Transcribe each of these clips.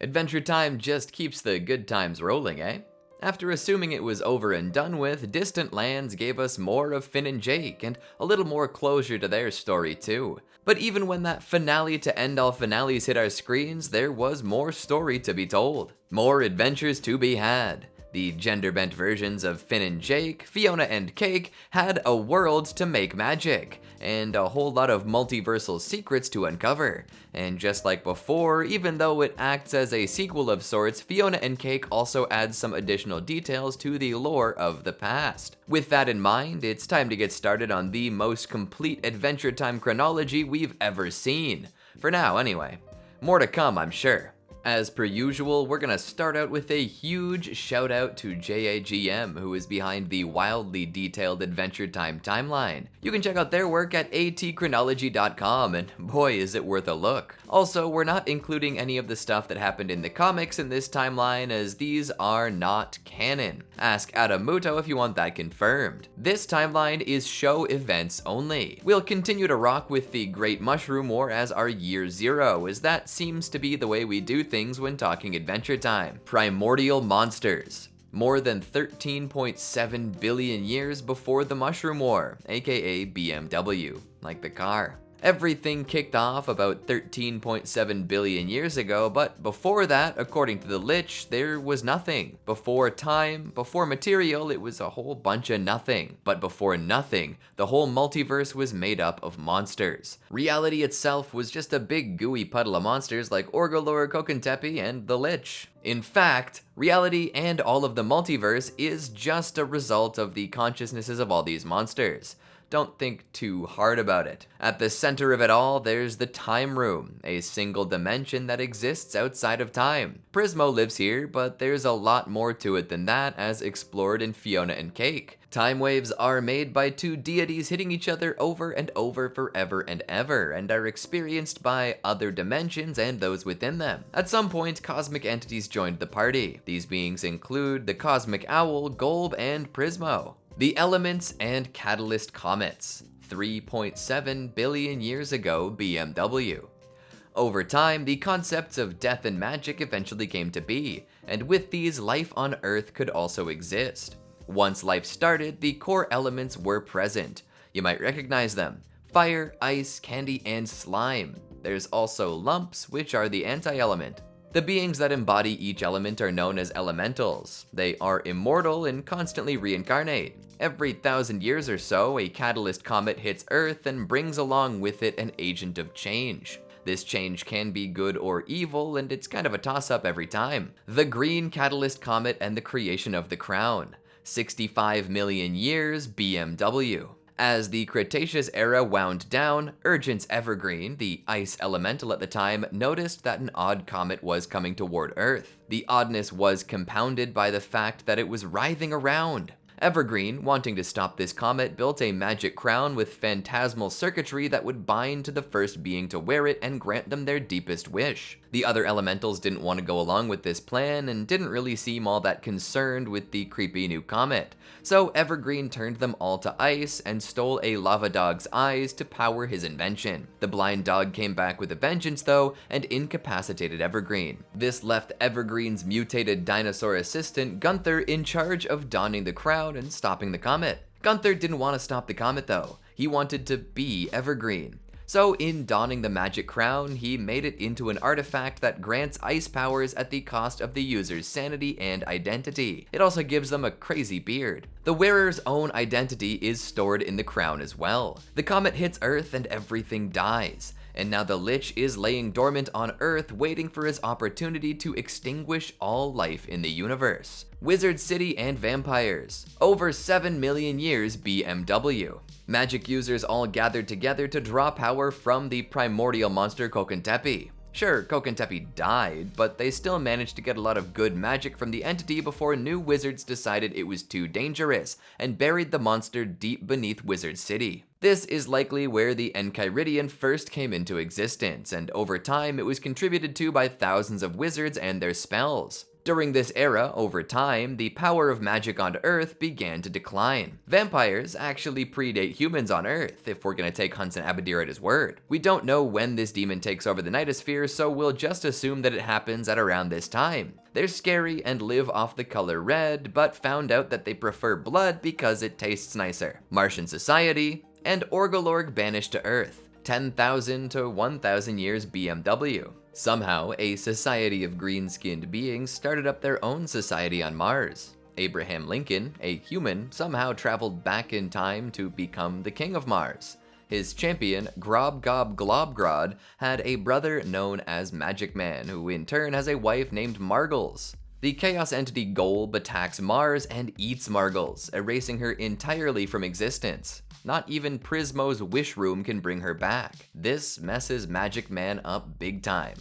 Adventure Time just keeps the good times rolling, eh? After assuming it was over and done with, Distant Lands gave us more of Finn and Jake, and a little more closure to their story too. But even when that finale to end all finales hit our screens, there was more story to be told. More adventures to be had. The gender-bent versions of Finn and Jake, Fionna and Cake, had a world to make magic, and a whole lot of multiversal secrets to uncover. And just like before, even though it acts as a sequel of sorts, Fionna and Cake also adds some additional details to the lore of the past. With that in mind, it's time to get started on the most complete Adventure Time chronology we've ever seen. For now, anyway. More to come, I'm sure. As per usual, we're gonna start out with a huge shout out to JAGM, who is behind the wildly detailed Adventure Time timeline. You can check out their work at atchronology.com, and boy is it worth a look. Also, we're not including any of the stuff that happened in the comics in this timeline, as these are not canon. Ask Adamuto if you want that confirmed. This timeline is show events only. We'll continue to rock with the Great Mushroom War as our year zero, as that seems to be the way we do things when talking Adventure Time. Primordial monsters. More than 13.7 billion years before the Mushroom War, aka BMW, like the car. Everything kicked off about 13.7 billion years ago, but before that, according to the Lich, there was nothing. Before time, before material, it was a whole bunch of nothing. But before nothing, the whole multiverse was made up of monsters. Reality itself was just a big gooey puddle of monsters like Orgolor, Kokentepe, and the Lich. In fact, reality and all of the multiverse is just a result of the consciousnesses of all these monsters. Don't think too hard about it. At the center of it all, there's the Time Room, a single dimension that exists outside of time. Prismo lives here, but there's a lot more to it than that, as explored in Fionna and Cake. Time waves are made by two deities hitting each other over and over forever and ever, and are experienced by other dimensions and those within them. At some point, cosmic entities joined the party. These beings include the Cosmic Owl, Golb, and Prismo. The Elements and Catalyst Comets, 3.7 billion years ago BMW. Over time, the concepts of death and magic eventually came to be, and with these, life on Earth could also exist. Once life started, the core elements were present. You might recognize them: fire, ice, candy, and slime. There's also lumps, which are the anti-element. The beings that embody each element are known as elementals. They are immortal and constantly reincarnate. Every 1,000 years or so, a catalyst comet hits Earth and brings along with it an agent of change. This change can be good or evil, and it's kind of a toss-up every time. The Green Catalyst Comet and the creation of the Crown. 65 million years BMW. As the Cretaceous era wound down, Urgent's Evergreen, the ice elemental at the time, noticed that an odd comet was coming toward Earth. The oddness was compounded by the fact that it was writhing around. Evergreen, wanting to stop this comet, built a magic crown with phantasmal circuitry that would bind to the first being to wear it and grant them their deepest wish. The other elementals didn't want to go along with this plan and didn't really seem all that concerned with the creepy new comet. So Evergreen turned them all to ice and stole a lava dog's eyes to power his invention. The blind dog came back with a vengeance though and incapacitated Evergreen. This left Evergreen's mutated dinosaur assistant Gunther in charge of donning the crown and stopping the comet. Gunther didn't want to stop the comet though. He wanted to be Evergreen. So in donning the magic crown, he made it into an artifact that grants ice powers at the cost of the user's sanity and identity. It also gives them a crazy beard. The wearer's own identity is stored in the crown as well. The comet hits Earth and everything dies. And now the Lich is laying dormant on Earth, waiting for his opportunity to extinguish all life in the universe. Wizard City and vampires. Over 7 million years BMW. Magic users all gathered together to draw power from the primordial monster Kokentepe. Sure, Kokentepe died, but they still managed to get a lot of good magic from the entity before new wizards decided it was too dangerous and buried the monster deep beneath Wizard City. This is likely where the Enchiridion first came into existence, and over time it was contributed to by thousands of wizards and their spells. During this era, over time, the power of magic on Earth began to decline. Vampires actually predate humans on Earth, if we're gonna take Hunson Abadir at his word. We don't know when this demon takes over the Nightosphere, so we'll just assume that it happens at around this time. They're scary and live off the color red, but found out that they prefer blood because it tastes nicer. Martian society, and Orgolorg banished to Earth. 10,000 to 1,000 years BMW. Somehow, a society of green-skinned beings started up their own society on Mars. Abraham Lincoln, a human, somehow traveled back in time to become the king of Mars. His champion, Grob Gob Globgrod, had a brother known as Magic Man, who in turn has a wife named Margles. The chaos entity Golb attacks Mars and eats Margles, erasing her entirely from existence. Not even Prismo's wish room can bring her back. This messes Magic Man up big time.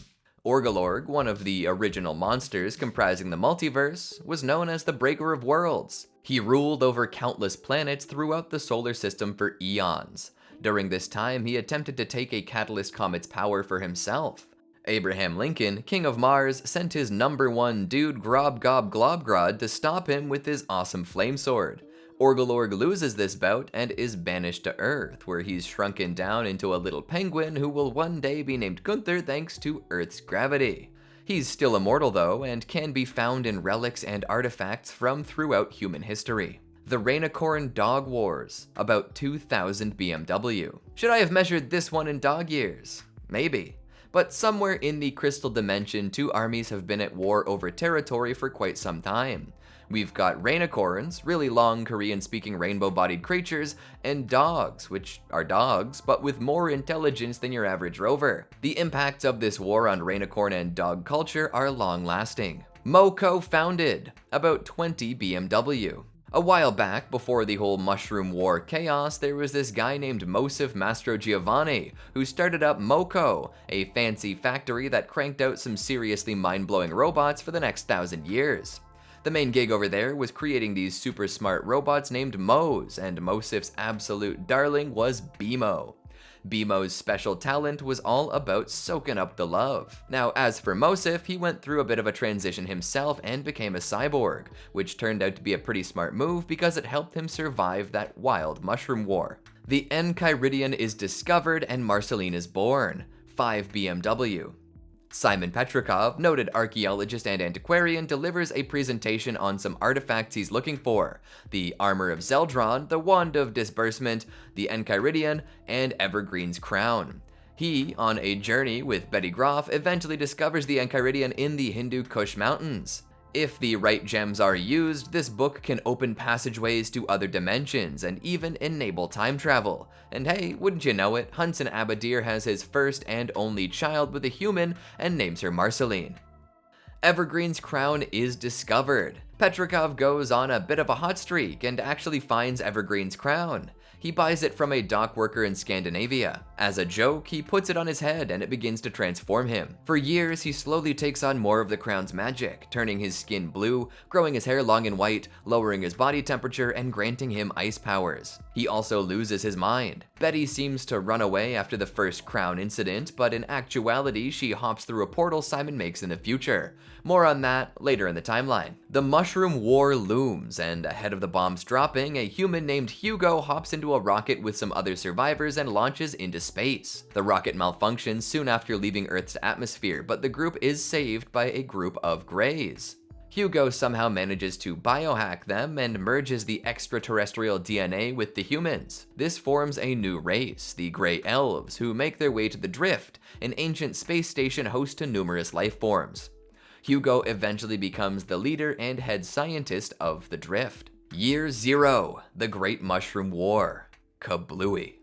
Orgolorg, one of the original monsters comprising the multiverse, was known as the Breaker of Worlds. He ruled over countless planets throughout the solar system for eons. During this time, he attempted to take a Catalyst Comet's power for himself. Abraham Lincoln, king of Mars, sent his #1 dude Grob Gob Globgrod to stop him with his awesome flame sword. Orgolorg loses this bout and is banished to Earth, where he's shrunken down into a little penguin who will one day be named Gunther thanks to Earth's gravity. He's still immortal though, and can be found in relics and artifacts from throughout human history. The Rainicorn Dog Wars, about 2,000 BMW. Should I have measured this one in dog years? Maybe. But somewhere in the Crystal Dimension, two armies have been at war over territory for quite some time. We've got Rainicorns, really long Korean-speaking rainbow-bodied creatures, and dogs, which are dogs, but with more intelligence than your average rover. The impacts of this war on Rainicorn and dog culture are long-lasting. Moko founded, about 20 BMW. A while back, before the whole Mushroom War chaos, there was this guy named Mosif Mastrogiovanni, who started up Moko, a fancy factory that cranked out some seriously mind-blowing robots for the next 1,000 years. The main gig over there was creating these super smart robots named Mos, and Mosif's absolute darling was BMO. BMO's special talent was all about soaking up the love. Now, as for Mosif, he went through a bit of a transition himself and became a cyborg, which turned out to be a pretty smart move because it helped him survive that wild mushroom war. The Enchiridion is discovered and Marceline is born, 5 BMW. Simon Petrikov, noted archaeologist and antiquarian, delivers a presentation on some artifacts he's looking for: the Armor of Zeldron, the Wand of Disbursement, the Enchiridion, and Evergreen's Crown. He, on a journey with Betty Groff, eventually discovers the Enchiridion in the Hindu Kush Mountains. If the right gems are used, this book can open passageways to other dimensions and even enable time travel. And hey, wouldn't you know it, Hunson Abadir has his first and only child with a human and names her Marceline. Evergreen's Crown is discovered. Petrikov goes on a bit of a hot streak and actually finds Evergreen's Crown. He buys it from a dock worker in Scandinavia. As a joke, he puts it on his head and it begins to transform him. For years, he slowly takes on more of the crown's magic, turning his skin blue, growing his hair long and white, lowering his body temperature, and granting him ice powers. He also loses his mind. Betty seems to run away after the first crown incident, but in actuality, she hops through a portal Simon makes in the future. More on that later in the timeline. The Mushroom War looms, and ahead of the bombs dropping, a human named Hugo hops into a rocket with some other survivors and launches into space. The rocket malfunctions soon after leaving Earth's atmosphere, but the group is saved by a group of Greys. Hugo somehow manages to biohack them and merges the extraterrestrial DNA with the humans. This forms a new race, the Grey Elves, who make their way to the Drift, an ancient space station host to numerous life forms. Hugo eventually becomes the leader and head scientist of the Drift. Year 0, the Great Mushroom War. Kablooey.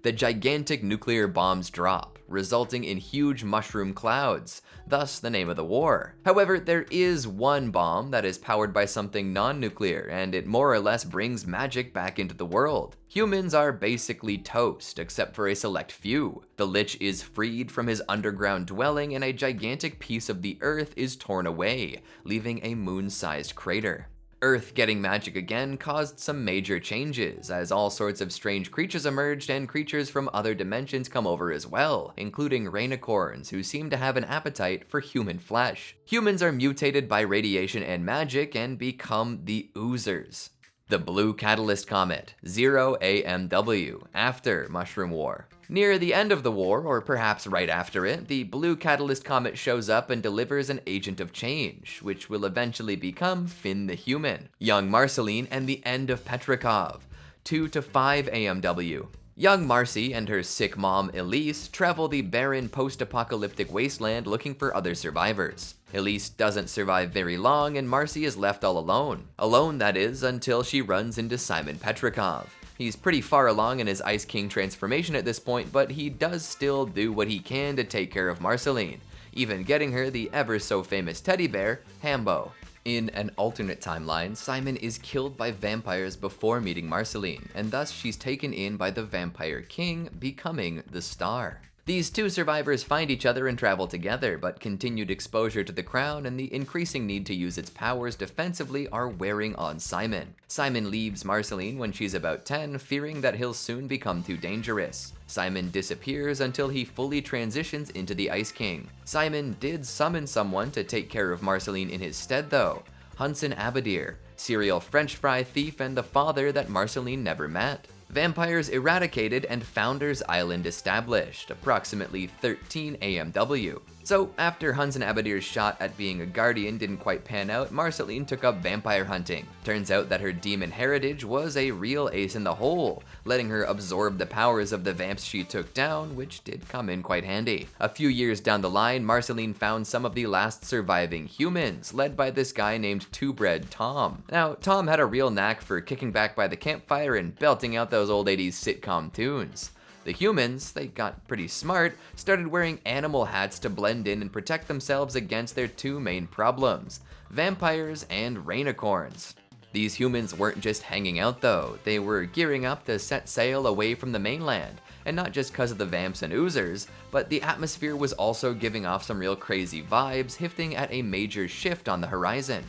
The gigantic nuclear bombs drop, resulting in huge mushroom clouds, thus the name of the war. However, there is one bomb that is powered by something non-nuclear, and it more or less brings magic back into the world. Humans are basically toast, except for a select few. The Lich is freed from his underground dwelling, and a gigantic piece of the earth is torn away, leaving a moon-sized crater. Earth getting magic again caused some major changes, as all sorts of strange creatures emerged and creatures from other dimensions come over as well, including rainicorns who seem to have an appetite for human flesh. Humans are mutated by radiation and magic and become the Oozers. The Blue Catalyst Comet, 0 AMW, after Mushroom War. Near the end of the war, or perhaps right after it, the Blue Catalyst Comet shows up and delivers an agent of change, which will eventually become Finn the Human, young Marceline, and the end of Petrikov, 2 to 5 AMW. Young Marcy and her sick mom Elise travel the barren post-apocalyptic wasteland looking for other survivors. Elise doesn't survive very long and Marcy is left all alone. Alone, that is, until she runs into Simon Petrikov. He's pretty far along in his Ice King transformation at this point, but he does still do what he can to take care of Marceline, even getting her the ever so famous teddy bear, Hambo. In an alternate timeline, Simon is killed by vampires before meeting Marceline, and thus she's taken in by the Vampire King, becoming the Star. These two survivors find each other and travel together, but continued exposure to the crown and the increasing need to use its powers defensively are wearing on Simon. Simon leaves Marceline when she's about 10, fearing that he'll soon become too dangerous. Simon disappears until he fully transitions into the Ice King. Simon did summon someone to take care of Marceline in his stead though, Hunson Abadir, serial French fry thief and the father that Marceline never met. Vampires eradicated and Founders Island established, approximately 13 AMW. So after Hunson Abadir's shot at being a guardian didn't quite pan out, Marceline took up vampire hunting. Turns out that her demon heritage was a real ace in the hole, letting her absorb the powers of the vamps she took down, which did come in quite handy. A few years down the line, Marceline found some of the last surviving humans, led by this guy named Two Bread Tom. Now, Tom had a real knack for kicking back by the campfire and belting out those old 80s sitcom tunes. The humans, they got pretty smart, started wearing animal hats to blend in and protect themselves against their two main problems, vampires and rainicorns. These humans weren't just hanging out though, they were gearing up to set sail away from the mainland, and not just cause of the vamps and oozers, but the atmosphere was also giving off some real crazy vibes, hinting at a major shift on the horizon.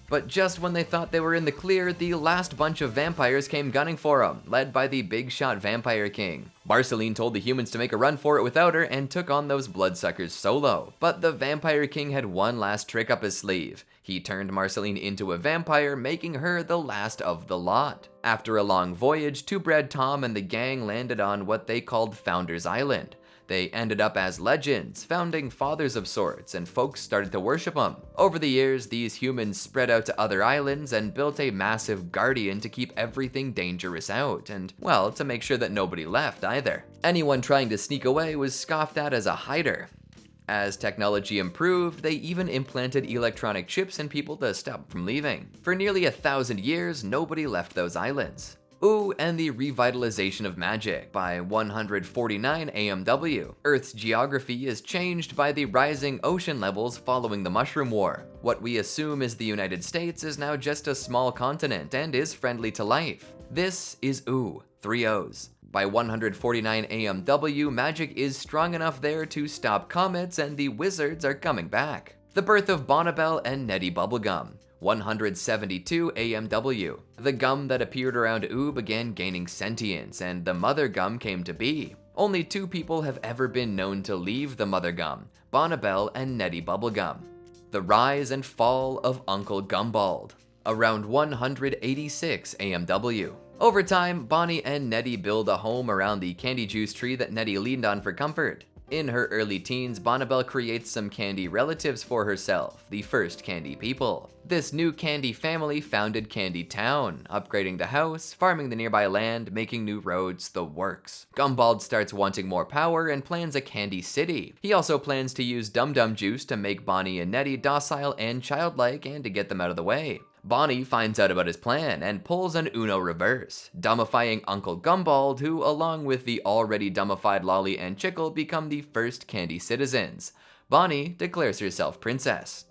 But just when they thought they were in the clear, the last bunch of vampires came gunning for them, led by the big shot Vampire King. Marceline told the humans to make a run for it without her and took on those bloodsuckers solo. But the Vampire King had one last trick up his sleeve. He turned Marceline into a vampire, making her the last of the lot. After a long voyage, Two Bread Tom and the gang landed on what they called Founders Island. They ended up as legends, founding fathers of sorts, and folks started to worship them. Over the years, these humans spread out to other islands and built a massive guardian to keep everything dangerous out, and, well, to make sure that nobody left either. Anyone trying to sneak away was scoffed at as a hider. As technology improved, they even implanted electronic chips in people to stop from leaving. For nearly 1,000 years, nobody left those islands. Ooh, and the revitalization of magic by 149 AMW. Earth's geography is changed by the rising ocean levels following the Mushroom War. What we assume is the United States is now just a small continent and is friendly to life. This is Ooh, 3 O's. By 149 AMW, magic is strong enough there to stop comets and the wizards are coming back. The birth of Bonnabelle and Nettie Bubblegum. 172 AMW. The gum that appeared around Ooh began gaining sentience, and the mother gum came to be. Only 2 people have ever been known to leave the mother gum, Bonnabelle and Nettie Bubblegum. The rise and fall of Uncle Gumbald. Around 186 AMW. Over time, Bonnie and Nettie build a home around the candy juice tree that Nettie leaned on for comfort. In her early teens, Bonnabelle creates some candy relatives for herself, the first candy people. This new candy family founded Candy Town, upgrading the house, farming the nearby land, making new roads, the works. Gumbald starts wanting more power and plans a candy city. He also plans to use Dum Dum Juice to make Bonnie and Nettie docile and childlike and to get them out of the way. Bonnie finds out about his plan and pulls an Uno reverse, dumbifying Uncle Gumbald, who along with the already dumbified Lolly and Chickle become the first candy citizens. Bonnie declares herself princess.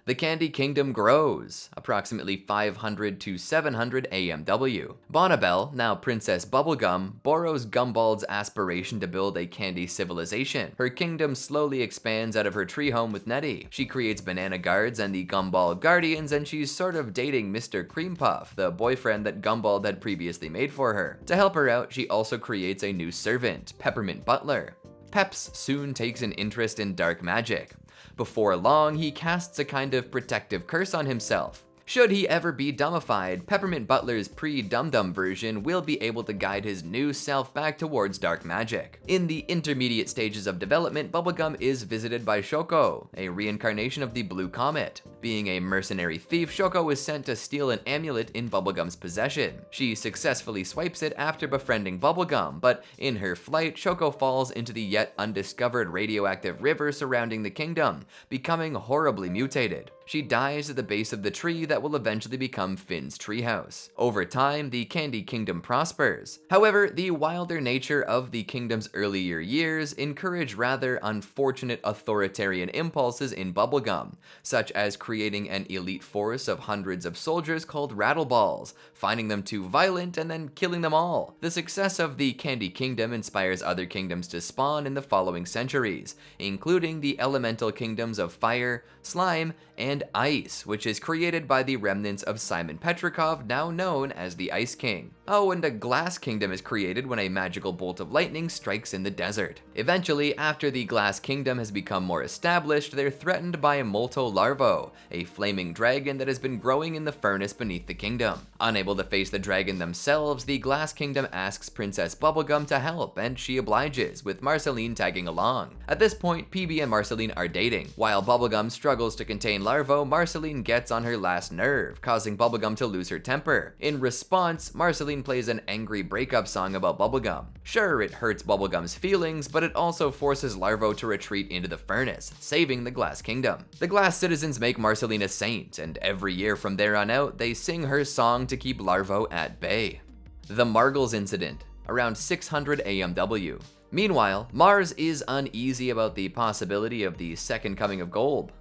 The Candy Kingdom grows, approximately 500 to 700 AMW. Bonnabelle, now Princess Bubblegum, borrows Gumbald's aspiration to build a candy civilization. Her kingdom slowly expands out of her tree home with Nettie. She creates Banana Guards and the Gumball Guardians, and she's sort of dating Mr. Cream Puff, the boyfriend that Gumball had previously made for her. To help her out, she also creates a new servant, Peppermint Butler. Peps soon takes an interest in dark magic. Before long, he casts a kind of protective curse on himself. Should he ever be dummified, Peppermint Butler's pre-Dum-Dum version will be able to guide his new self back towards dark magic. In the intermediate stages of development, Bubblegum is visited by Shoko, a reincarnation of the Blue Comet. Being a mercenary thief, Shoko is sent to steal an amulet in Bubblegum's possession. She successfully swipes it after befriending Bubblegum, but in her flight, Shoko falls into the yet undiscovered radioactive river surrounding the kingdom, becoming horribly mutated. She dies at the base of the tree that will eventually become Finn's treehouse. Over time, the Candy Kingdom prospers. However, the wilder nature of the kingdom's earlier years encourage rather unfortunate authoritarian impulses in Bubblegum, such as creating an elite force of hundreds of soldiers called Rattleballs, finding them too violent and then killing them all. The success of the Candy Kingdom inspires other kingdoms to spawn in the following centuries, including the elemental kingdoms of Fire, Slime, and Ice, which is created by the remnants of Simon Petrikov, now known as the Ice King. Oh, and a Glass Kingdom is created when a magical bolt of lightning strikes in the desert. Eventually, after the Glass Kingdom has become more established, they're threatened by a Molto Larvo, a flaming dragon that has been growing in the furnace beneath the kingdom. Unable to face the dragon themselves, the Glass Kingdom asks Princess Bubblegum to help, and she obliges, with Marceline tagging along. At this point, PB and Marceline are dating. While Bubblegum struggles to contain Larvo, Marceline gets on her last nerve, causing Bubblegum to lose her temper. In response, Marceline plays an angry breakup song about Bubblegum. Sure, it hurts Bubblegum's feelings, but it also forces Larvo to retreat into the furnace, saving the Glass Kingdom. The Glass citizens make Marceline a saint, and every year from there on out, they sing her song to keep Larvo at bay. The Margles Incident, around 600 AMW. Meanwhile, Mars is uneasy about the possibility of the second coming of Golb.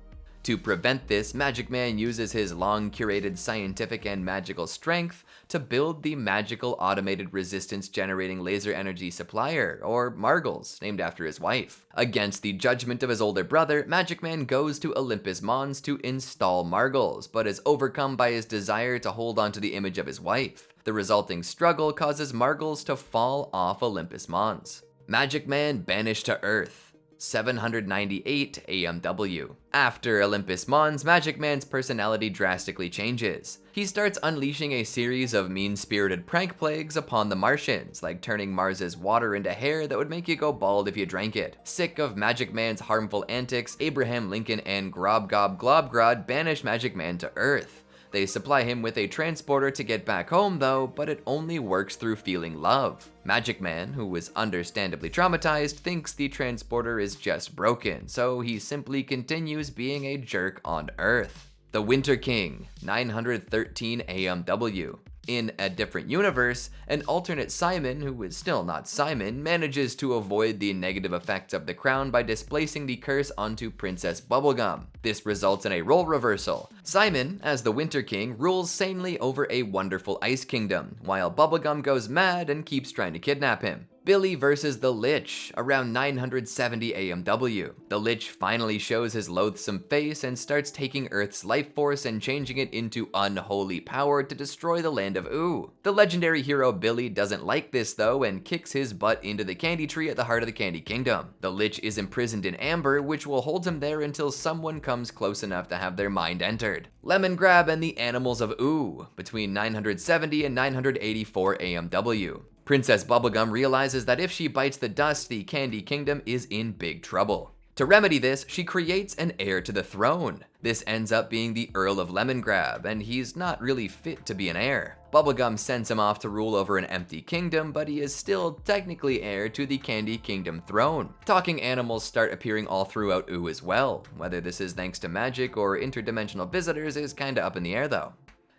To prevent this, Magic Man uses his long-curated scientific and magical strength to build the magical automated resistance-generating laser energy supplier, or Margles, named after his wife. Against the judgment of his older brother, Magic Man goes to Olympus Mons to install Margles, but is overcome by his desire to hold onto the image of his wife. The resulting struggle causes Margles to fall off Olympus Mons. Magic Man banished to Earth. 798 AMW. After Olympus Mons, Magic Man's personality drastically changes. He starts unleashing a series of mean-spirited prank plagues upon the Martians, like turning Mars's water into hair that would make you go bald if you drank it. Sick of Magic Man's harmful antics, Abraham Lincoln and Grobgob Globgrod banish Magic Man to Earth. They supply him with a transporter to get back home though, but it only works through feeling love. Magic Man, who was understandably traumatized, thinks the transporter is just broken, so he simply continues being a jerk on Earth. The Winter King, 913 AMW. In a different universe, an alternate Simon, who is still not Simon, manages to avoid the negative effects of the crown by displacing the curse onto Princess Bubblegum. This results in a role reversal. Simon, as the Winter King, rules sanely over a wonderful Ice Kingdom, while Bubblegum goes mad and keeps trying to kidnap him. Billy versus the Lich, around 970 AMW. The Lich finally shows his loathsome face and starts taking Earth's life force and changing it into unholy power to destroy the land of Ooh. The legendary hero Billy doesn't like this though and kicks his butt into the candy tree at the heart of the Candy Kingdom. The Lich is imprisoned in amber, which will hold him there until someone comes close enough to have their mind entered. Lemon Grab and the Animals of Ooh, between 970 and 984 AMW. Princess Bubblegum realizes that if she bites the dust, the Candy Kingdom is in big trouble. To remedy this, she creates an heir to the throne. This ends up being the Earl of Lemongrab, and he's not really fit to be an heir. Bubblegum sends him off to rule over an empty kingdom, but he is still technically heir to the Candy Kingdom throne. Talking animals start appearing all throughout Ooh as well. Whether this is thanks to magic or interdimensional visitors is kinda up in the air though.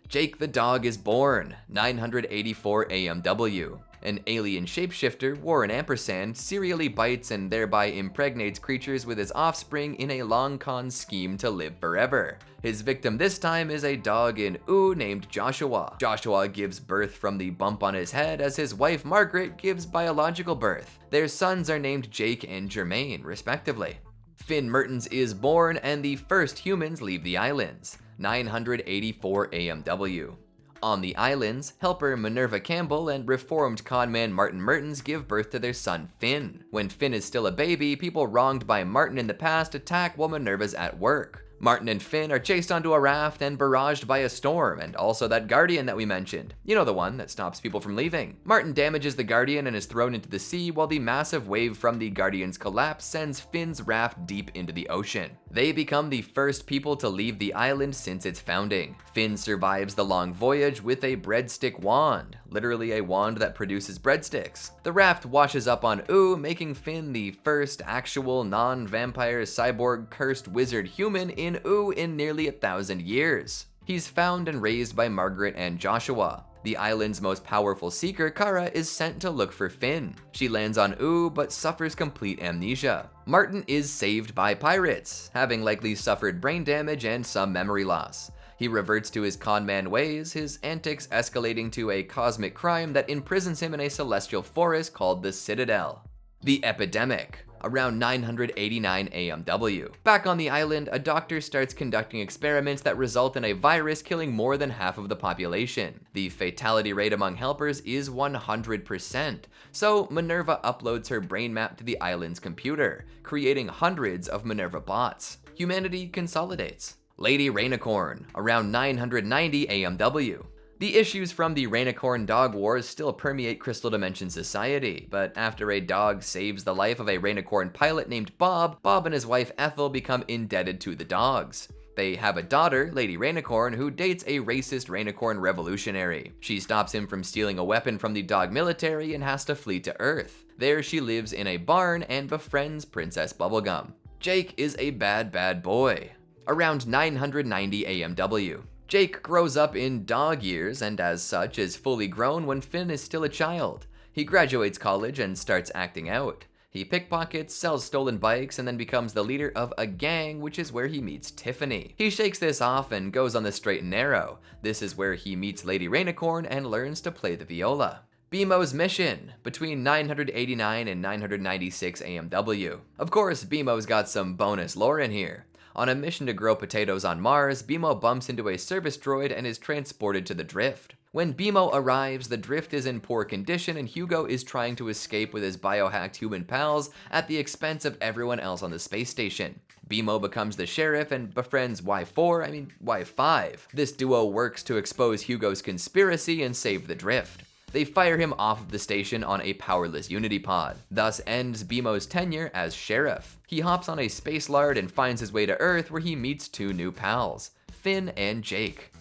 Jake the Dog is born, 984 AMW. An alien shapeshifter, Warren Ampersand, serially bites and thereby impregnates creatures with his offspring in a long-con scheme to live forever. His victim this time is a dog in Ooh named Joshua. Joshua gives birth from the bump on his head as his wife Margaret gives biological birth. Their sons are named Jake and Jermaine, respectively. Finn Mertens is born and the first humans leave the islands, 984 AMW. On the islands, helper Minerva Campbell and reformed conman Martin Mertens give birth to their son Finn. When Finn is still a baby, people wronged by Martin in the past attack while Minerva's at work. Martin and Finn are chased onto a raft and barraged by a storm, and also that Guardian that we mentioned. You know, the one that stops people from leaving. Martin damages the Guardian and is thrown into the sea, while the massive wave from the Guardian's collapse sends Finn's raft deep into the ocean. They become the first people to leave the island since its founding. Finn survives the long voyage with a breadstick wand, literally a wand that produces breadsticks. The raft washes up on Ooh, making Finn the first actual non-vampire cyborg cursed wizard human in Ooh in nearly 1,000 years. He's found and raised by Margaret and Joshua. The island's most powerful seeker, Kara, is sent to look for Finn. She lands on Ooh but suffers complete amnesia. Martin is saved by pirates, having likely suffered brain damage and some memory loss. He reverts to his conman ways, his antics escalating to a cosmic crime that imprisons him in a celestial forest called the Citadel. The Epidemic. Around 989 AMW. Back on the island, a doctor starts conducting experiments that result in a virus killing more than half of the population. The fatality rate among helpers is 100%, so Minerva uploads her brain map to the island's computer, creating hundreds of Minerva bots. Humanity consolidates. Lady Rainicorn, around 990 AMW. The issues from the Rainicorn Dog Wars still permeate Crystal Dimension society, but after a dog saves the life of a Rainicorn pilot named Bob, Bob and his wife Ethel become indebted to the dogs. They have a daughter, Lady Rainicorn, who dates a racist Rainicorn revolutionary. She stops him from stealing a weapon from the dog military and has to flee to Earth. There she lives in a barn and befriends Princess Bubblegum. Jake is a bad boy. Around 990 AMW. Jake grows up in dog years and as such is fully grown when Finn is still a child. He graduates college and starts acting out. He pickpockets, sells stolen bikes, and then becomes the leader of a gang, which is where he meets Tiffany. He shakes this off and goes on the straight and narrow. This is where he meets Lady Rainicorn and learns to play the viola. BMO's mission, between 989 and 996 AMW. Of course, BMO's got some bonus lore in here. On a mission to grow potatoes on Mars, BMO bumps into a service droid and is transported to the Drift. When BMO arrives, the Drift is in poor condition and Hugo is trying to escape with his biohacked human pals at the expense of everyone else on the space station. BMO becomes the sheriff and befriends Y5. This duo works to expose Hugo's conspiracy and save the Drift. They fire him off of the station on a powerless Unity pod. Thus ends BMO's tenure as sheriff. He hops on a space lard and finds his way to Earth where he meets two new pals, Finn and Jake.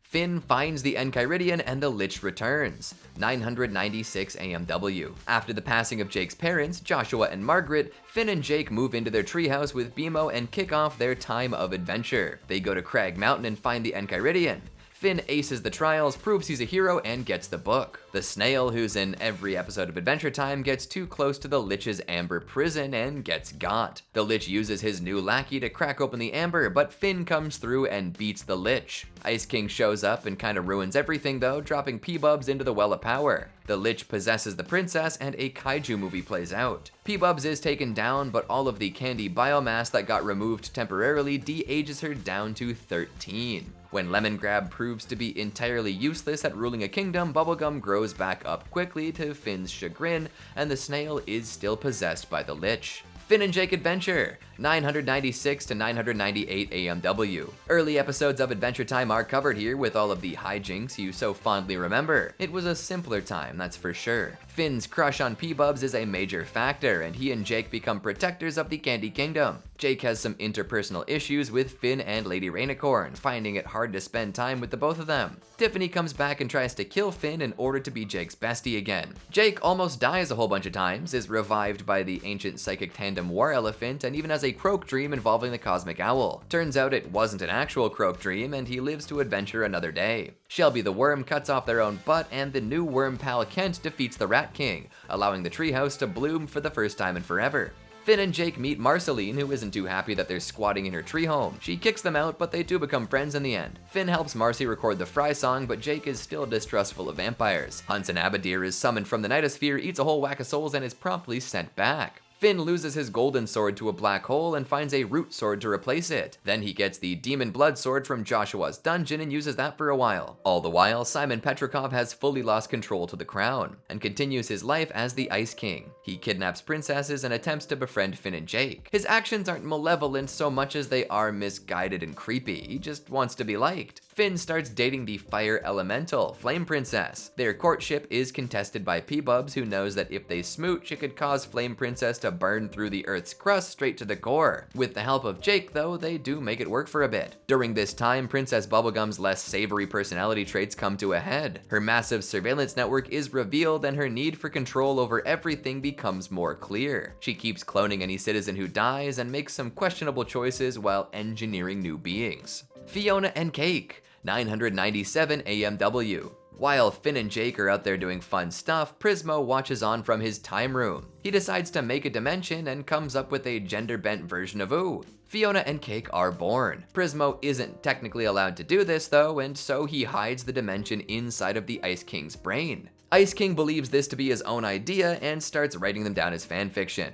Finn finds the Enchiridion and the Lich returns, 996 AMW. After the passing of Jake's parents, Joshua and Margaret, Finn and Jake move into their treehouse with BMO and kick off their time of adventure. They go to Crag Mountain and find the Enchiridion. Finn aces the trials, proves he's a hero, and gets the book. The snail, who's in every episode of Adventure Time, gets too close to the Lich's amber prison and gets got. The Lich uses his new lackey to crack open the amber, but Finn comes through and beats the Lich. Ice King shows up and kinda ruins everything though, dropping P-Bubs into the Well of Power. The Lich possesses the princess and a kaiju movie plays out. P-Bubs is taken down, but all of the candy biomass that got removed temporarily de-ages her down to 13. When Lemongrab proves to be entirely useless at ruling a kingdom, Bubblegum grows back up quickly to Finn's chagrin, and the snail is still possessed by the Lich. Finn and Jake Adventure, 996 to 998 AMW. Early episodes of Adventure Time are covered here with all of the hijinks you so fondly remember. It was a simpler time, that's for sure. Finn's crush on P-Bubs is a major factor, and he and Jake become protectors of the Candy Kingdom. Jake has some interpersonal issues with Finn and Lady Rainicorn, finding it hard to spend time with the both of them. Tiffany comes back and tries to kill Finn in order to be Jake's bestie again. Jake almost dies a whole bunch of times, is revived by the ancient psychic tandem War Elephant, and even has a croak dream involving the Cosmic Owl. Turns out it wasn't an actual croak dream, and he lives to adventure another day. Shelby the Worm cuts off their own butt, and the new worm pal Kent defeats the Rat King, allowing the treehouse to bloom for the first time in forever. Finn and Jake meet Marceline, who isn't too happy that they're squatting in her tree home. She kicks them out, but they do become friends in the end. Finn helps Marcy record the Fry song, but Jake is still distrustful of vampires. Hunts an Abadir is summoned from the Nightosphere, eats a whole whack of souls, and is promptly sent back. Finn loses his golden sword to a black hole and finds a root sword to replace it. Then he gets the demon blood sword from Joshua's dungeon and uses that for a while. All the while, Simon Petrikov has fully lost control to the crown and continues his life as the Ice King. He kidnaps princesses and attempts to befriend Finn and Jake. His actions aren't malevolent so much as they are misguided and creepy. He just wants to be liked. Finn starts dating the fire elemental, Flame Princess. Their courtship is contested by P-Bubs, who knows that if they smooch, it could cause Flame Princess to burn through the Earth's crust straight to the core. With the help of Jake, though, they do make it work for a bit. During this time, Princess Bubblegum's less savory personality traits come to a head. Her massive surveillance network is revealed, and her need for control over everything becomes more clear. She keeps cloning any citizen who dies and makes some questionable choices while engineering new beings. Fionna and Cake, 997 AMW. While Finn and Jake are out there doing fun stuff, Prismo watches on from his time room. He decides to make a dimension and comes up with a gender-bent version of Ooh. Fionna and Cake are born. Prismo isn't technically allowed to do this though, and so he hides the dimension inside of the Ice King's brain. Ice King believes this to be his own idea and starts writing them down as fanfiction.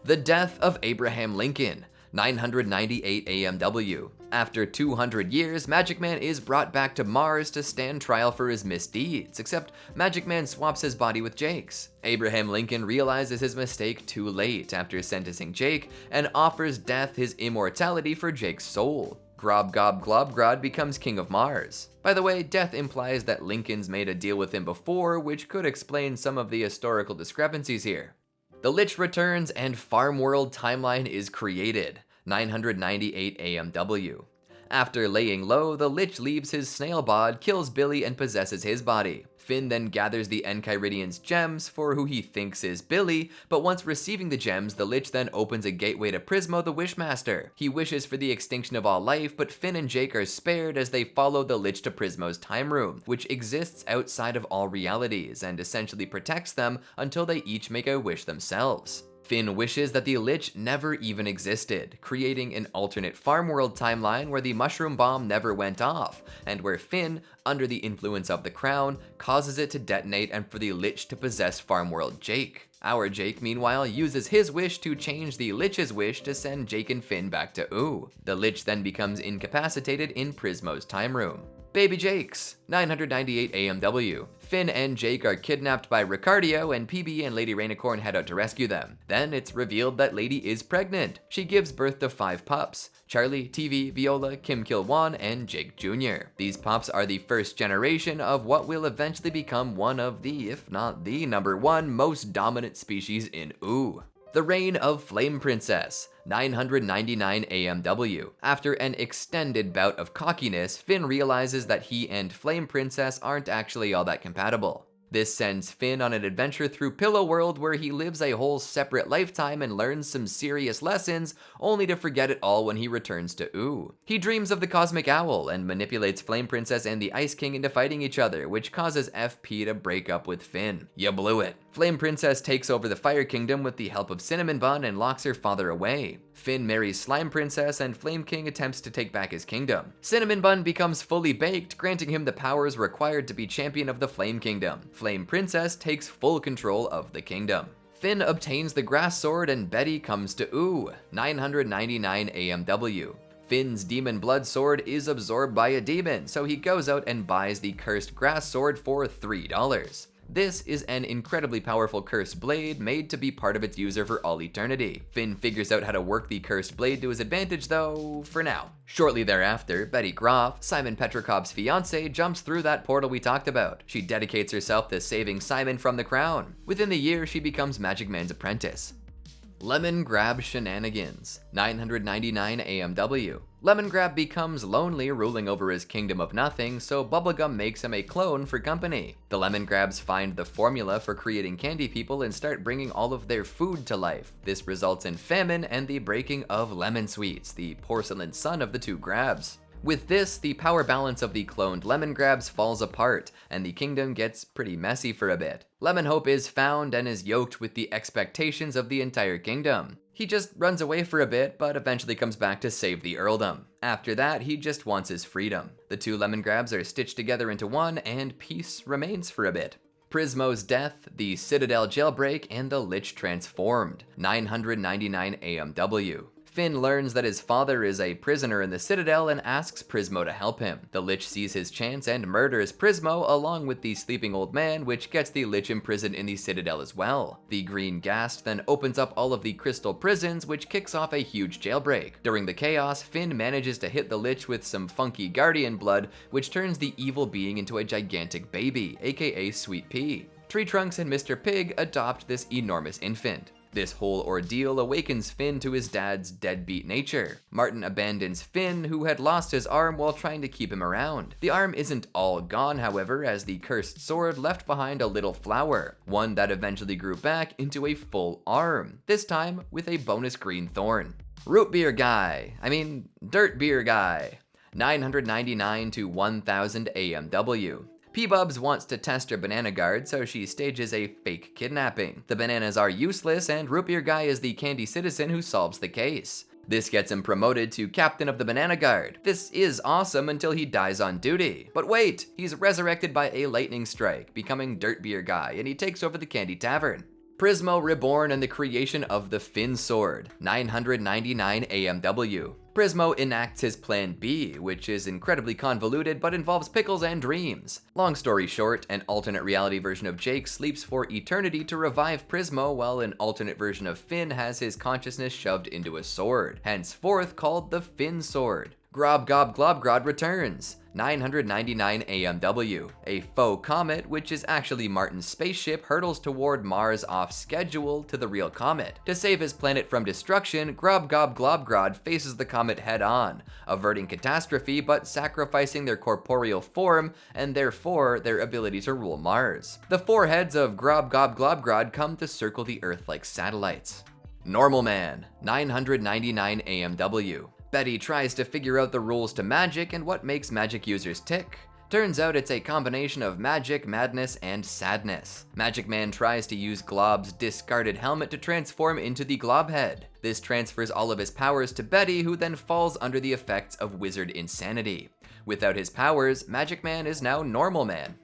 The Death of Abraham Lincoln, 998 AMW. After 200 years, Magic Man is brought back to Mars to stand trial for his misdeeds, except Magic Man swaps his body with Jake's. Abraham Lincoln realizes his mistake too late after sentencing Jake and offers Death his immortality for Jake's soul. Grob Gob Globgrod becomes King of Mars. By the way, Death implies that Lincoln's made a deal with him before, which could explain some of the historical discrepancies here. The Lich returns and Farm World timeline is created. 998 AMW. After laying low, the Lich leaves his snail bod, kills Billy, and possesses his body. Finn then gathers the Enchiridian's gems for who he thinks is Billy, but once receiving the gems, the Lich then opens a gateway to Prismo the Wishmaster. He wishes for the extinction of all life, but Finn and Jake are spared as they follow the Lich to Prismo's time room, which exists outside of all realities and essentially protects them until they each make a wish themselves. Finn wishes that the Lich never even existed, creating an alternate Farm World timeline where the mushroom bomb never went off, and where Finn, under the influence of the crown, causes it to detonate and for the Lich to possess Farm World Jake. Our Jake, meanwhile, uses his wish to change the Lich's wish to send Jake and Finn back to Ooh. The Lich then becomes incapacitated in Prismo's time room. Baby Jakes, 998 AMW. Finn and Jake are kidnapped by Ricardio, and PB and Lady Rainicorn head out to rescue them. Then it's revealed that Lady is pregnant. She gives birth to 5 pups: Charlie, TV, Viola, Kim Kil-Wan, and Jake Jr. These pups are the first generation of what will eventually become one of the, if not the #1 most dominant species in Ooh. The Reign of Flame Princess, 999 AMW. After an extended bout of cockiness, Finn realizes that he and Flame Princess aren't actually all that compatible. This sends Finn on an adventure through Pillow World where he lives a whole separate lifetime and learns some serious lessons, only to forget it all when he returns to Ooh. He dreams of the Cosmic Owl and manipulates Flame Princess and the Ice King into fighting each other, which causes FP to break up with Finn. You blew it. Flame Princess takes over the Fire Kingdom with the help of Cinnamon Bun and locks her father away. Finn marries Slime Princess and Flame King attempts to take back his kingdom. Cinnamon Bun becomes fully baked, granting him the powers required to be champion of the Flame Kingdom. Flame Princess takes full control of the kingdom. Finn obtains the Grass Sword and Betty comes to Ooh, 999 AMW. Finn's Demon Blood Sword is absorbed by a demon, so he goes out and buys the Cursed Grass Sword for $3. This is an incredibly powerful cursed blade made to be part of its user for all eternity. Finn figures out how to work the cursed blade to his advantage though, for now. Shortly thereafter, Betty Groff, Simon Petrikov's fiancée, jumps through that portal we talked about. She dedicates herself to saving Simon from the crown. Within the year, she becomes Magic Man's apprentice. Lemon Grab Shenanigans, 999 AMW. Lemon Grab becomes lonely ruling over his kingdom of nothing, so Bubblegum makes him a clone for company. The Lemon Grabs find the formula for creating candy people and start bringing all of their food to life. This results in famine and the breaking of Lemon Sweets, the porcelain son of the two Grabs. With this, the power balance of the cloned Lemon Grabs falls apart, and the kingdom gets pretty messy for a bit. Lemon Hope is found and is yoked with the expectations of the entire kingdom. He just runs away for a bit, but eventually comes back to save the earldom. After that, he just wants his freedom. The two Lemon Grabs are stitched together into one, and peace remains for a bit. Prismo's death, the Citadel jailbreak, and the Lich transformed, 999 AMW. Finn learns that his father is a prisoner in the Citadel and asks Prismo to help him. The Lich sees his chance and murders Prismo along with the sleeping old man, which gets the Lich imprisoned in the Citadel as well. The Green Ghast then opens up all of the crystal prisons, which kicks off a huge jailbreak. During the chaos, Finn manages to hit the Lich with some funky Guardian blood, which turns the evil being into a gigantic baby, aka Sweet Pea. Tree Trunks and Mr. Pig adopt this enormous infant. This whole ordeal awakens Finn to his dad's deadbeat nature. Martin abandons Finn, who had lost his arm while trying to keep him around. The arm isn't all gone, however, as the cursed sword left behind a little flower, one that eventually grew back into a full arm, this time with a bonus green thorn. Dirt Beer Guy, 999 to 1000 AMW. P-Bubs wants to test her banana guard, so she stages a fake kidnapping. The bananas are useless, and Root Beer Guy is the candy citizen who solves the case. This gets him promoted to captain of the banana guard. This is awesome until he dies on duty. But wait, he's resurrected by a lightning strike, becoming Dirt Beer Guy, and he takes over the Candy Tavern. Prismo Reborn and the creation of the Finn Sword, 999 AMW. Prismo enacts his Plan B, which is incredibly convoluted but involves pickles and dreams. Long story short, an alternate reality version of Jake sleeps for eternity to revive Prismo, while an alternate version of Finn has his consciousness shoved into a sword, henceforth called the Finn Sword. Grob Gob Globgrod returns, 999 AMW. A faux comet, which is actually Martin's spaceship, hurtles toward Mars off schedule to the real comet. To save his planet from destruction, Grob Gob Globgrod faces the comet head on, averting catastrophe but sacrificing their corporeal form and therefore their ability to rule Mars. The four heads of Grob Gob Globgrod come to circle the Earth like satellites. Normal Man, 999 AMW. Betty tries to figure out the rules to magic and what makes magic users tick. Turns out it's a combination of magic, madness, and sadness. Magic Man tries to use Glob's discarded helmet to transform into the Globhead. This transfers all of his powers to Betty, who then falls under the effects of wizard insanity. Without his powers, Magic Man is now Normal Man.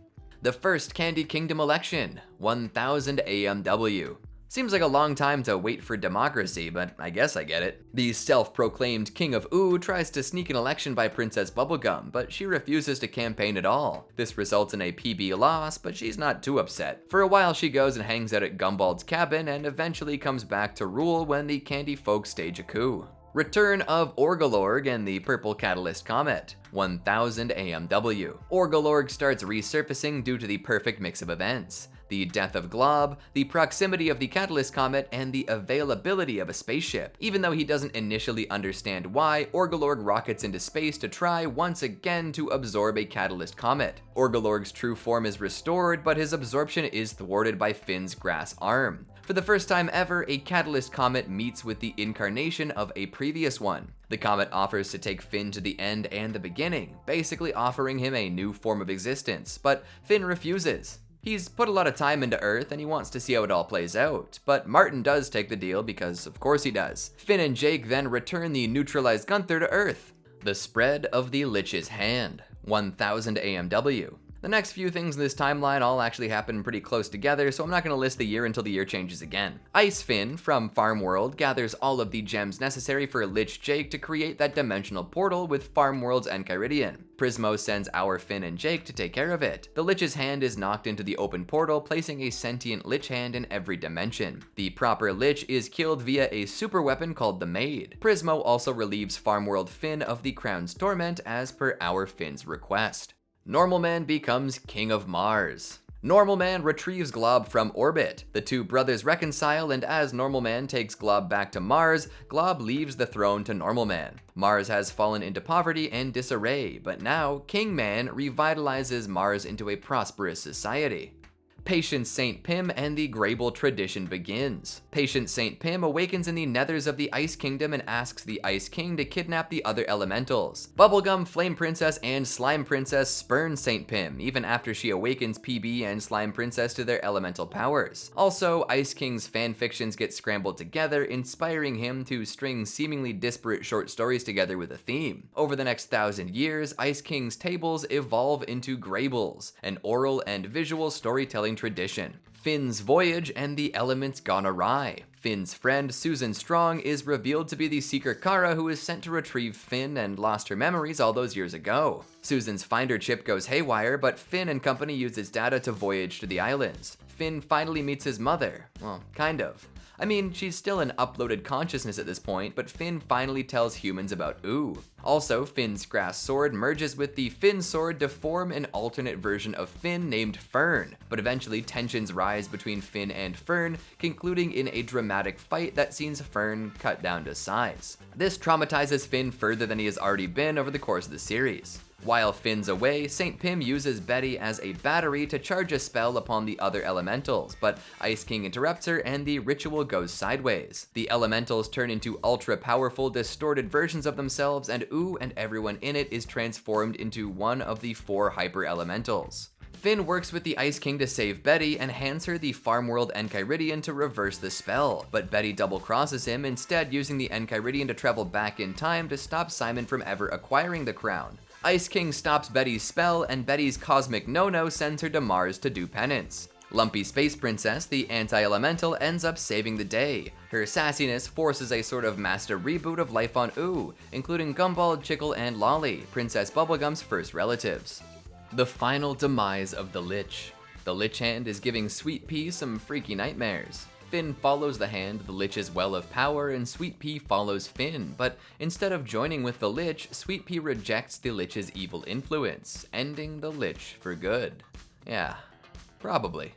The first Candy Kingdom election, 1000 AMW. Seems like a long time to wait for democracy, but I guess I get it. The self-proclaimed King of Ooh tries to sneak an election by Princess Bubblegum, but she refuses to campaign at all. This results in a PB loss, but she's not too upset. For a while she goes and hangs out at Gumbald's cabin and eventually comes back to rule when the Candy folk stage a coup. Return of Orgalorg and the Purple Catalyst Comet, 1000 AMW. Orgalorg starts resurfacing due to the perfect mix of events. The death of Glob, the proximity of the Catalyst Comet, and the availability of a spaceship. Even though he doesn't initially understand why, Orgalorg rockets into space to try once again to absorb a Catalyst Comet. Orgalorg's true form is restored, but his absorption is thwarted by Finn's grass arm. For the first time ever, a Catalyst Comet meets with the incarnation of a previous one. The comet offers to take Finn to the end and the beginning, basically offering him a new form of existence, but Finn refuses. He's put a lot of time into Earth and he wants to see how it all plays out, but Martin does take the deal because of course he does. Finn and Jake then return the neutralized Gunther to Earth. The Spread of the Lich's Hand, 1000 AMW. The next few things in this timeline all actually happen pretty close together, so I'm not going to list the year until the year changes again. Ice Finn from Farm World gathers all of the gems necessary for Lich Jake to create that dimensional portal with Farm World's Enchiridion. Prismo sends our Finn and Jake to take care of it. The Lich's hand is knocked into the open portal, placing a sentient Lich hand in every dimension. The proper Lich is killed via a super weapon called the Maid. Prismo also relieves Farm World Finn of the Crown's torment as per our Finn's request. Normal Man becomes King of Mars. Normal Man retrieves Glob from orbit. The two brothers reconcile, and as Normal Man takes Glob back to Mars, Glob leaves the throne to Normal Man. Mars has fallen into poverty and disarray, but now King Man revitalizes Mars into a prosperous society. Patient Saint Pim and the Grable tradition begins. Patient Saint Pim awakens in the nethers of the Ice Kingdom and asks the Ice King to kidnap the other elementals. Bubblegum, Flame Princess, and Slime Princess spurn Saint Pim, even after she awakens PB and Slime Princess to their elemental powers. Also, Ice King's fanfictions get scrambled together, inspiring him to string seemingly disparate short stories together with a theme. Over the next 1,000 years, Ice King's tables evolve into Grables, an oral and visual storytelling tradition. Finn's voyage and the elements gone awry. Finn's friend, Susan Strong, is revealed to be the Seeker Kara who is sent to retrieve Finn and lost her memories all those years ago. Susan's finder chip goes haywire, but Finn and company use its data to voyage to the islands. Finn finally meets his mother. Well, kind of. I mean, she's still an uploaded consciousness at this point, but Finn finally tells humans about Ooh. Also, Finn's grass sword merges with the Finn sword to form an alternate version of Finn named Fern, but eventually tensions rise between Finn and Fern, concluding in a dramatic fight that sees Fern cut down to size. This traumatizes Finn further than he has already been over the course of the series. While Finn's away, St. Pim uses Betty as a battery to charge a spell upon the other elementals, but Ice King interrupts her and the ritual goes sideways. The elementals turn into ultra-powerful, distorted versions of themselves, and Ooh and everyone in it is transformed into one of the 4 hyper-elementals. Finn works with the Ice King to save Betty and hands her the Farm World Enchiridion to reverse the spell, but Betty double-crosses him, instead using the Enchiridion to travel back in time to stop Simon from ever acquiring the crown. Ice King stops Betty's spell, and Betty's cosmic no-no sends her to Mars to do penance. Lumpy Space Princess, the anti-elemental, ends up saving the day. Her sassiness forces a sort of master reboot of life on Ooh, including Gumball, Chickle, and Lolly, Princess Bubblegum's first relatives. The final demise of the Lich. The Lich Hand is giving Sweet Pea some freaky nightmares. Finn follows the hand, the Lich's well of power, and Sweet Pea follows Finn, but instead of joining with the Lich, Sweet Pea rejects the Lich's evil influence, ending the Lich for good. Yeah, probably.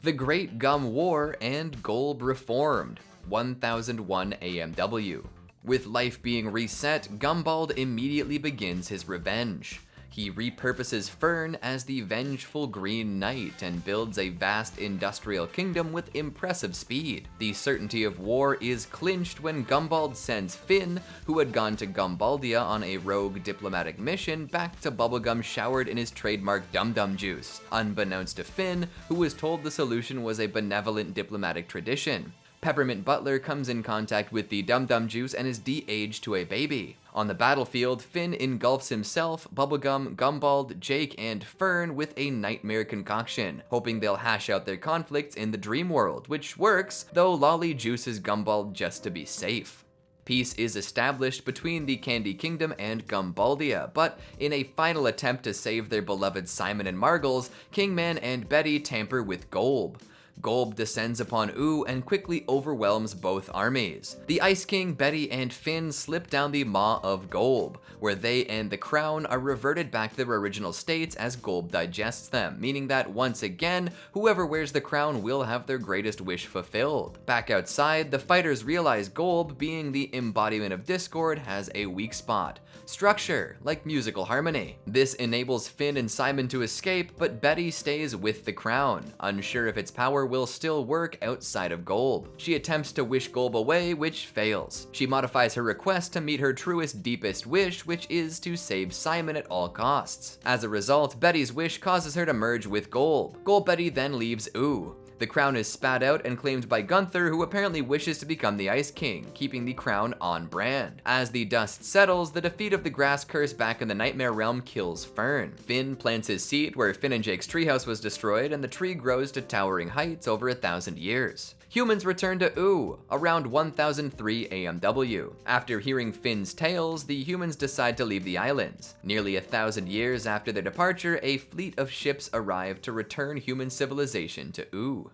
The Great Gum War and Golb Reformed, 1001 AMW. With life being reset, Gumbald immediately begins his revenge. He repurposes Fern as the vengeful Green Knight and builds a vast industrial kingdom with impressive speed. The certainty of war is clinched when Gumbald sends Finn, who had gone to Gumbaldia on a rogue diplomatic mission, back to Bubblegum showered in his trademark Dum Dum Juice, unbeknownst to Finn, who was told the solution was a benevolent diplomatic tradition. Peppermint Butler comes in contact with the Dum Dum Juice and is de-aged to a baby. On the battlefield, Finn engulfs himself, Bubblegum, Gumbald, Jake, and Fern with a nightmare concoction, hoping they'll hash out their conflicts in the dream world, which works, though Lolly juices Gumbald just to be safe. Peace is established between the Candy Kingdom and Gumbaldia, but in a final attempt to save their beloved Simon and Margles, Kingman and Betty tamper with Golb. Golb descends upon Ooh and quickly overwhelms both armies. The Ice King, Betty, and Finn slip down the Maw of Golb, where they and the crown are reverted back to their original states as Golb digests them, meaning that once again, whoever wears the crown will have their greatest wish fulfilled. Back outside, the fighters realize Golb, being the embodiment of discord, has a weak spot: structure, like musical harmony. This enables Finn and Simon to escape, but Betty stays with the crown, unsure if its power will still work outside of Golb. She attempts to wish Golb away, which fails. She modifies her request to meet her truest, deepest wish, which is to save Simon at all costs. As a result, Betty's wish causes her to merge with Golb. Golb Betty then leaves Ooh. The crown is spat out and claimed by Gunther, who apparently wishes to become the Ice King, keeping the crown on brand. As the dust settles, the defeat of the grass curse back in the Nightmare Realm kills Fern. Finn plants his seed where Finn and Jake's treehouse was destroyed, and the tree grows to towering heights over 1,000 years. Humans return to Ooo, around 1003 AMW. After hearing Finn's tales, the humans decide to leave the islands. Nearly 1,000 years after their departure, a fleet of ships arrive to return human civilization to Ooo.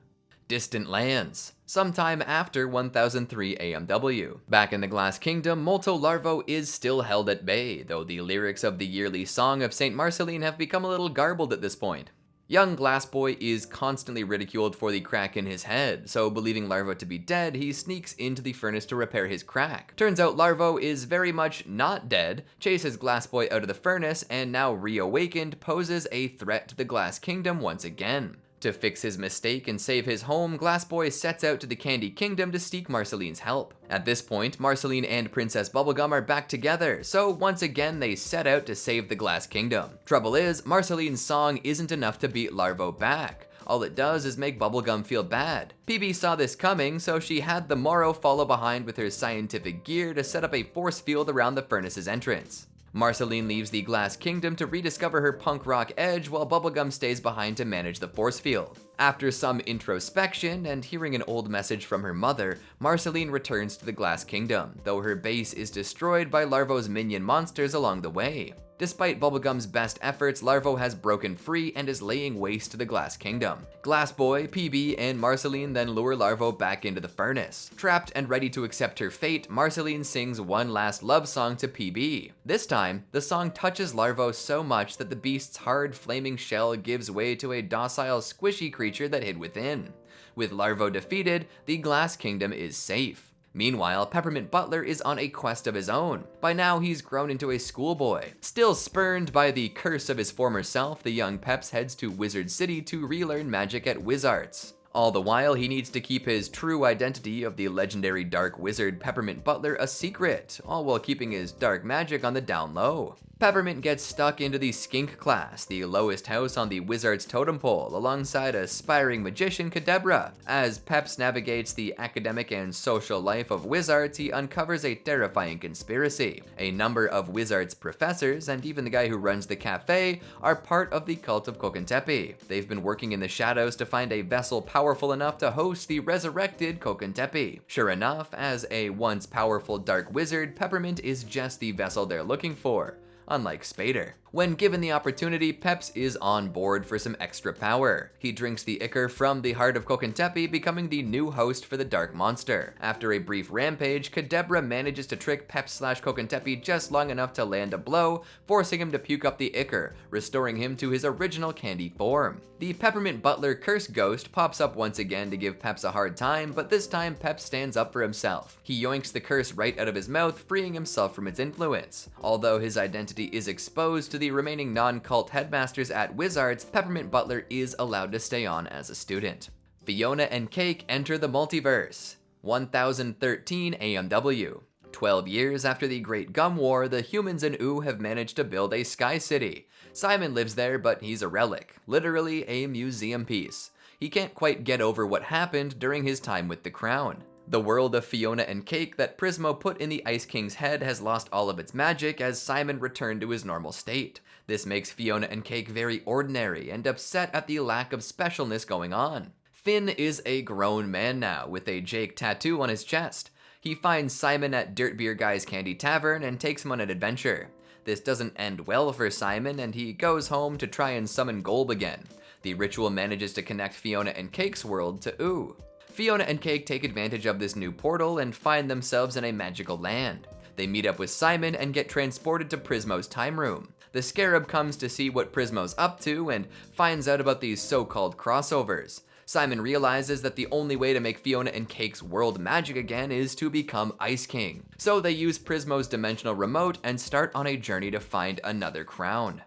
Distant lands. Sometime after 1003 AMW. Back in the Glass Kingdom, Molto Larvo is still held at bay, though the lyrics of the yearly Song of St. Marceline have become a little garbled at this point. Young Glass Boy is constantly ridiculed for the crack in his head, so believing Larvo to be dead, he sneaks into the furnace to repair his crack. Turns out Larvo is very much not dead, chases Glass Boy out of the furnace, and now reawakened poses a threat to the Glass Kingdom once again. To fix his mistake and save his home, Glass Boy sets out to the Candy Kingdom to seek Marceline's help. At this point, Marceline and Princess Bubblegum are back together, so once again they set out to save the Glass Kingdom. Trouble is, Marceline's song isn't enough to beat Larvo back. All it does is make Bubblegum feel bad. PB saw this coming, so she had the Moro follow behind with her scientific gear to set up a force field around the furnace's entrance. Marceline leaves the Glass Kingdom to rediscover her punk rock edge while Bubblegum stays behind to manage the force field. After some introspection and hearing an old message from her mother, Marceline returns to the Glass Kingdom, though her base is destroyed by Larvo's minion monsters along the way. Despite Bubblegum's best efforts, Larvo has broken free and is laying waste to the Glass Kingdom. Glass Boy, PB, and Marceline then lure Larvo back into the furnace. Trapped and ready to accept her fate, Marceline sings one last love song to PB. This time, the song touches Larvo so much that the beast's hard, flaming shell gives way to a docile, squishy creature that hid within. With Larvo defeated, the Glass Kingdom is safe. Meanwhile, Peppermint Butler is on a quest of his own. By now, he's grown into a schoolboy. Still spurned by the curse of his former self, the young Peps heads to Wizard City to relearn magic at Wizards. All the while, he needs to keep his true identity of the legendary dark wizard Peppermint Butler a secret, all while keeping his dark magic on the down low. Peppermint gets stuck into the Skink class, the lowest house on the Wizard's totem pole, alongside aspiring magician Kadabra. As Peps navigates the academic and social life of Wizards, he uncovers a terrifying conspiracy. A number of Wizards professors, and even the guy who runs the cafe, are part of the cult of Kokentepe. They've been working in the shadows to find a vessel powerful enough to host the resurrected Kokentepe. Sure enough, as a once powerful dark wizard, Peppermint is just the vessel they're looking for. Unlike Spader. When given the opportunity, Peps is on board for some extra power. He drinks the ichor from the heart of Kokentepe, becoming the new host for the dark monster. After a brief rampage, Kadabra manages to trick Peps/Kokentepe just long enough to land a blow, forcing him to puke up the ichor, restoring him to his original candy form. The Peppermint Butler curse ghost pops up once again to give Peps a hard time, but this time Peps stands up for himself. He yoinks the curse right out of his mouth, freeing himself from its influence. Although his identity is exposed to the remaining non-cult headmasters at Wizards, Peppermint Butler is allowed to stay on as a student. Fionna and Cake enter the multiverse. 1013 AMW. 12 years after the Great Gum War, the humans in Ooo have managed to build a sky city. Simon lives there, but he's a relic, literally a museum piece. He can't quite get over what happened during his time with the crown. The world of Fionna and Cake that Prismo put in the Ice King's head has lost all of its magic as Simon returned to his normal state. This makes Fionna and Cake very ordinary and upset at the lack of specialness going on. Finn is a grown man now, with a Jake tattoo on his chest. He finds Simon at Dirt Beer Guy's Candy Tavern and takes him on an adventure. This doesn't end well for Simon, and he goes home to try and summon Golb again. The ritual manages to connect Fionna and Cake's world to Ooo. Fionna and Cake take advantage of this new portal and find themselves in a magical land. They meet up with Simon and get transported to Prismo's time room. The Scarab comes to see what Prismo's up to and finds out about these so-called crossovers. Simon realizes that the only way to make Fionna and Cake's world magic again is to become Ice King. So they use Prismo's dimensional remote and start on a journey to find another crown.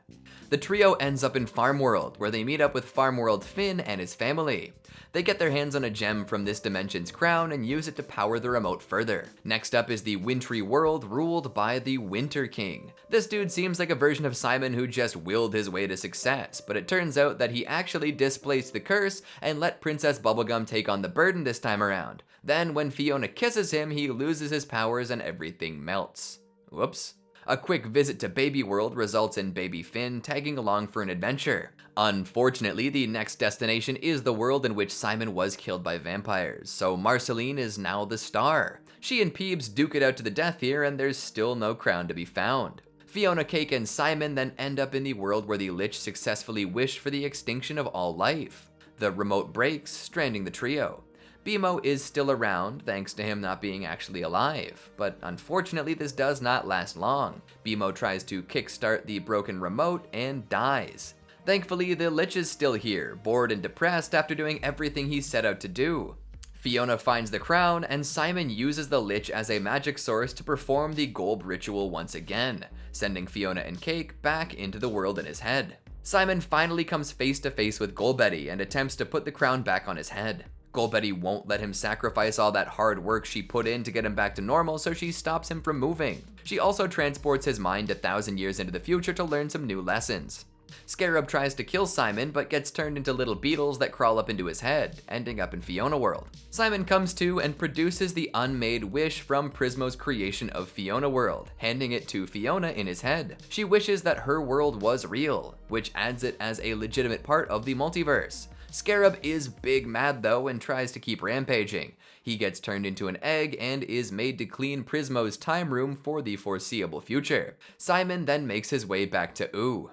The trio ends up in Farm World, where they meet up with Farm World Finn and his family. They get their hands on a gem from this dimension's crown and use it to power the remote further. Next up is the wintry world ruled by the Winter King. This dude seems like a version of Simon who just willed his way to success, but it turns out that he actually displaced the curse and let Princess Bubblegum take on the burden this time around. Then when Fiona kisses him, he loses his powers and everything melts. Whoops. A quick visit to Baby World results in Baby Finn tagging along for an adventure. Unfortunately, the next destination is the world in which Simon was killed by vampires, so Marceline is now the star. She and Peebs duke it out to the death here, and there's still no crown to be found. Fionna, Cake, and Simon then end up in the world where the Lich successfully wished for the extinction of all life. The remote breaks, stranding the trio. BMO is still around, thanks to him not being actually alive, but unfortunately this does not last long. BMO tries to kickstart the broken remote and dies. Thankfully, the Lich is still here, bored and depressed after doing everything he set out to do. Fiona finds the crown, and Simon uses the Lich as a magic source to perform the Golb ritual once again, sending Fionna and Cake back into the world in his head. Simon finally comes face to face with Golbetty and attempts to put the crown back on his head. Golbetty won't let him sacrifice all that hard work she put in to get him back to normal, so she stops him from moving. She also transports his mind 1,000 years into the future to learn some new lessons. Scarab tries to kill Simon, but gets turned into little beetles that crawl up into his head, ending up in Fionna World. Simon comes to and produces the unmade wish from Prismo's creation of Fionna World, handing it to Fionna in his head. She wishes that her world was real, which adds it as a legitimate part of the multiverse. Scarab is big mad though and tries to keep rampaging. He gets turned into an egg and is made to clean Prismo's time room for the foreseeable future. Simon then makes his way back to Ooh.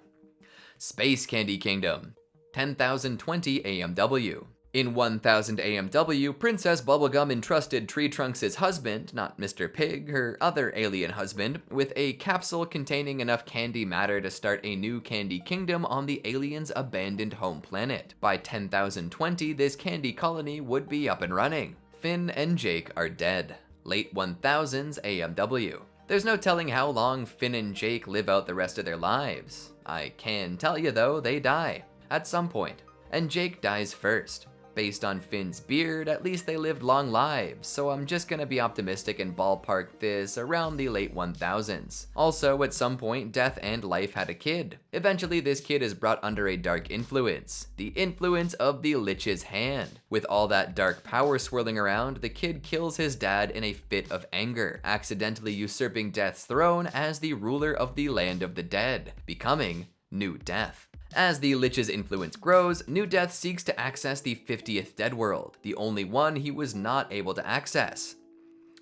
Space Candy Kingdom, 10,020 AMW. In 1000 AMW, Princess Bubblegum entrusted Tree Trunks' husband, not Mr. Pig, her other alien husband, with a capsule containing enough candy matter to start a new candy kingdom on the aliens' abandoned home planet. By 10,020, this candy colony would be up and running. Finn and Jake are dead. Late 1000s AMW. There's no telling how long Finn and Jake live out the rest of their lives. I can tell you though, they die. At some point. And Jake dies first. Based on Finn's beard, at least they lived long lives, so I'm just gonna be optimistic and ballpark this around the late 1000s. Also, at some point, Death and Life had a kid. Eventually, this kid is brought under a dark influence, the influence of the Lich's hand. With all that dark power swirling around, the kid kills his dad in a fit of anger, accidentally usurping Death's throne as the ruler of the land of the dead, becoming New Death. As the Lich's influence grows, New Death seeks to access the 50th Dead World, the only one he was not able to access.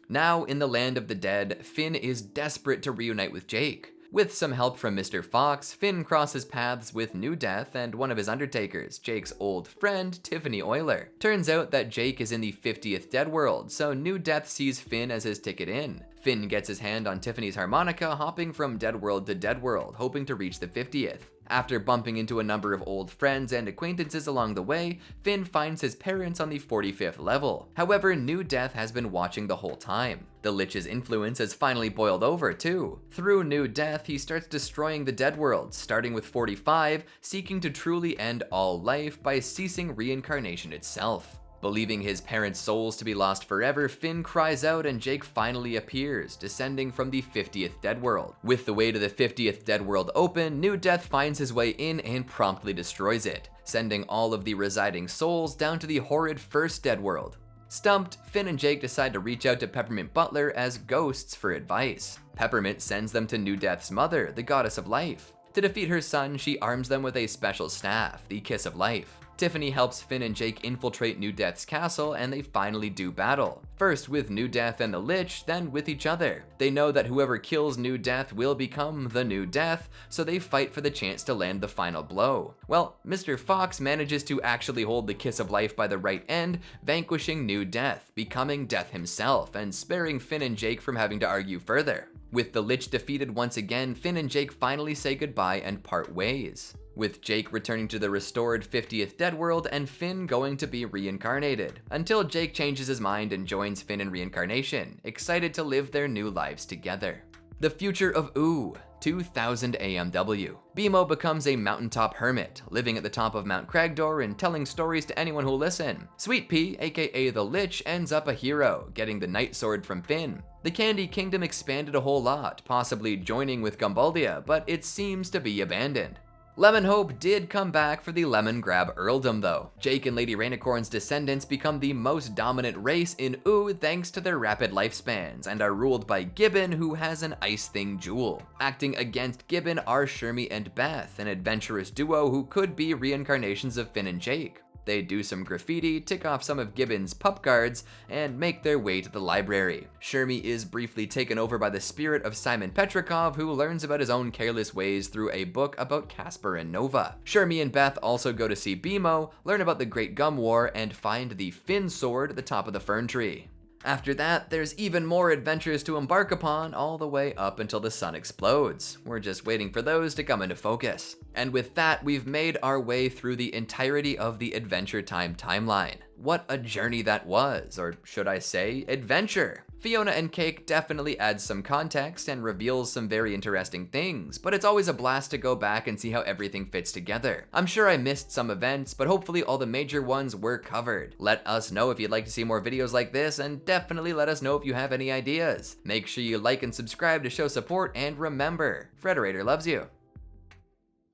Now, in the land of the dead, Finn is desperate to reunite with Jake. With some help from Mr. Fox, Finn crosses paths with New Death and one of his undertakers, Jake's old friend, Tiffany Euler. Turns out that Jake is in the 50th Dead World, so New Death sees Finn as his ticket in. Finn gets his hand on Tiffany's harmonica, hopping from Dead World to Dead World, hoping to reach the 50th. After bumping into a number of old friends and acquaintances along the way, Finn finds his parents on the 45th level. However, New Death has been watching the whole time. The Lich's influence has finally boiled over too. Through New Death, he starts destroying the Dead World, starting with 45, seeking to truly end all life by ceasing reincarnation itself. Believing his parents' souls to be lost forever, Finn cries out and Jake finally appears, descending from the 50th Dead World. With the way to the 50th Dead World open, New Death finds his way in and promptly destroys it, sending all of the residing souls down to the horrid first Dead World. Stumped, Finn and Jake decide to reach out to Peppermint Butler as ghosts for advice. Peppermint sends them to New Death's mother, the goddess of life. To defeat her son, she arms them with a special staff, the Kiss of Life. Tiffany helps Finn and Jake infiltrate New Death's castle, and they finally do battle. First with New Death and the Lich, then with each other. They know that whoever kills New Death will become the New Death, so they fight for the chance to land the final blow. Well, Mr. Fox manages to actually hold the Kiss of Life by the right end, vanquishing New Death, becoming Death himself, and sparing Finn and Jake from having to argue further. With the Lich defeated once again, Finn and Jake finally say goodbye and part ways, with Jake returning to the restored 50th Dead World and Finn going to be reincarnated, until Jake changes his mind and joins Finn in reincarnation, excited to live their new lives together. The future of Ooh, 2000 AMW. Beemo becomes a mountaintop hermit, living at the top of Mount Cragdor and telling stories to anyone who'll listen. Sweet Pea, aka the Lich, ends up a hero, getting the Night Sword from Finn. The Candy Kingdom expanded a whole lot, possibly joining with Gumbaldia, but it seems to be abandoned. Lemon Hope did come back for the Lemon Grab Earldom though. Jake and Lady Rainicorn's descendants become the most dominant race in Ooh thanks to their rapid lifespans, and are ruled by Gibbon, who has an Ice Thing jewel. Acting against Gibbon are Shermie and Beth, an adventurous duo who could be reincarnations of Finn and Jake. They do some graffiti, tick off some of Gibbon's pup cards, and make their way to the library. Shermie is briefly taken over by the spirit of Simon Petrikov, who learns about his own careless ways through a book about Casper and Nova. Shermie and Beth also go to see Beemo, learn about the Great Gum War, and find the Finn sword at the top of the fern tree. After that, there's even more adventures to embark upon, all the way up until the sun explodes. We're just waiting for those to come into focus. And with that, we've made our way through the entirety of the Adventure Time timeline. What a journey that was, or should I say, adventure. Fionna and Cake definitely adds some context and reveals some very interesting things, but it's always a blast to go back and see how everything fits together. I'm sure I missed some events, but hopefully all the major ones were covered. Let us know if you'd like to see more videos like this, and definitely let us know if you have any ideas. Make sure you like and subscribe to show support, and remember, Frederator loves you.